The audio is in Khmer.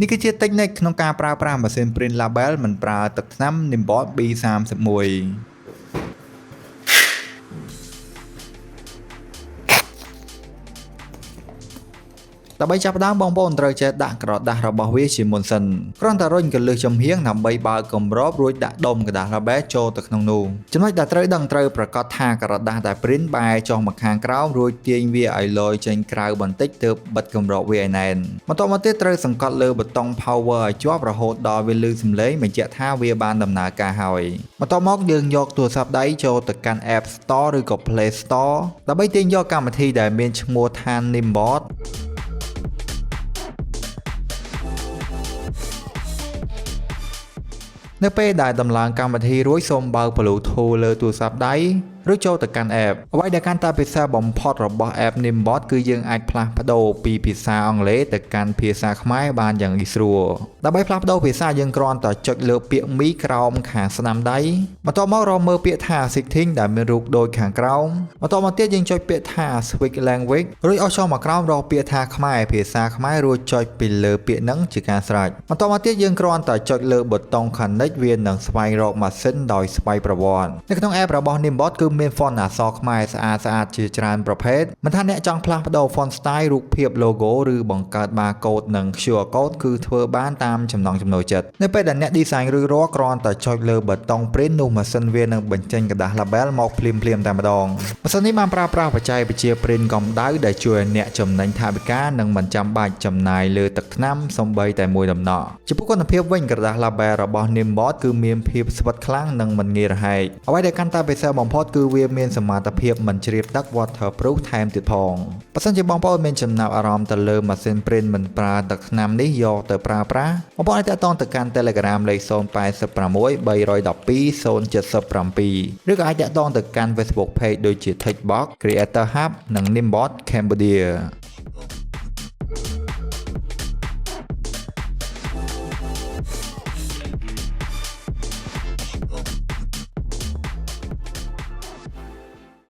នេះគឺជាតិចនិចក្នុងការប្រើប្រាស់ម៉ាស៊ីន Print Label មិនប្រើទឹកថ្នាំ Nimbot B31 ដើម្បីចាប់ផ្ដើមបងប្អូនត្រូវចេះដាក់ក្រដាសរបស់វាជាមុនសិនគ្រាន់តែរុញកន្លឹះចំហៀងដើម្បីបើកគម្របរួចដាក់ដុំក្រដាស Label ចូលទៅក្នុងនោះចំណុចដែលត្រូវដឹងត្រូវប្រាកដថាក្រដាសដែល Print បែរចុះមកខាងក្រោមរួចទាញវាឲ្យលយចេញក្រៅបន្តិចទើបបិទគម្របវាឲ្យណែនបន្ទាប់មកទៀតត្រូវសង្កត់លើប៊ូតុង Power ឲ្យជាប់រហូតដល់វាឮសំឡេងបញ្ជាក់ថាវាបានដំណើរការហើយបន្ទាប់មកយើងយកទូរស័ព្ទដៃចូលទៅកាន់ App Store ឬក៏ Play Store ដើម្បីទាញយកកម្មវិធីដែលមានឈ្មោះថា Nimbotនៅពេលដែលដំឡើងកម្មវិធីរួចសូមបើក Bluetooth លើទូរស័ព្ទដៃឬចូលទៅកាន់ App អ្វីដែលកាន់តែពិសេសបំផុតរបស់ App Nimbot គឺយើងអាចផ្លាស់ប្ដូរពីភាសាអង់គ្លេសទៅកាន់ភាសាខ្មែរបានយ៉ាងងាយស្រួលដើម្បីផ្លាស់ប្ដូរភាសាយើងគ្រាន់តែចុចលើពាក្យមីក្រោមខាងស្នាមដៃបន្ទាប់មករកមើលពាក្យថា Setting ដែលមានរូបដូចខាងក្រោមបន្ទាប់មកទៀតយើងចុចពាក្យថា Switch Language រួចអោះចុះមកក្រោមរកពាក្យថាខ្មែរភាសាខ្មែររួចចុចពីលើពាក្យហ្នឹងជាការស្រេចបន្ទាប់មកទៀតយើងគ្រាន់តែចុចលើប៊ូតុង Connect វានឹងស្វែងរកម៉ាស៊ីនដោយស្វ័យប្រវត្តិនៅក្នុង App របស់ Nimbot គឺមាន font អក្សរខ្មែរស្អាតជាច្រើនប្រភេទមិនថាអ្នកចង់ផ្លាស់ប្ដូរ font style រូបភាព logo ឬបង្កើត barcode និង QR code គឺធ្វើបានតាមចំណង់ចំណូលចិត្តនៅពេលដែលអ្នក design រួចរាល់គ្រាន់តែចុចលើប៊ូតុង print នោះម៉ាស៊ីនវានឹងបញ្ចេញក្រដាស label មកភ្លាមតែម្ដងម៉ាស៊ីននេះបានប្រើប្រាស់បច្ចេកវិទ្យា print កម្ដៅដែលជួយឲ្យអ្នកចំណេញថវិកានិងមិនចាំបាច់ចំណាយលើទឹកថ្នាំសូម្បីតែមួយដំណក់ចំពោះគុណភាពវិញក្រដាស label របស់ Nimbot គឺមានភាពស្វិតខ្លាំងនិងមិនងាយរហែកអ្វីដែលកាន់តែពិសេសបំផុតគឺវាមានសមត្ថភាពមិនជ្រាបទឹក waterproof ថែមទៀតផងបើសិនជាបងប្អូនមានចំណាប់អារម្មណ៍ទៅលើម៉ាស៊ីន print មិនប្រើទឹកថ្នាំនេះយកទៅប្រើប្រាស់បងប្អូនអាចតាក់ទងទៅកាន់ Telegram លេខ086 312 077 ឬក៏អាចតាក់ទងទៅកាន់ Facebook Page ដូចជា Techbox Creator Hub និង Nimbot Cambodia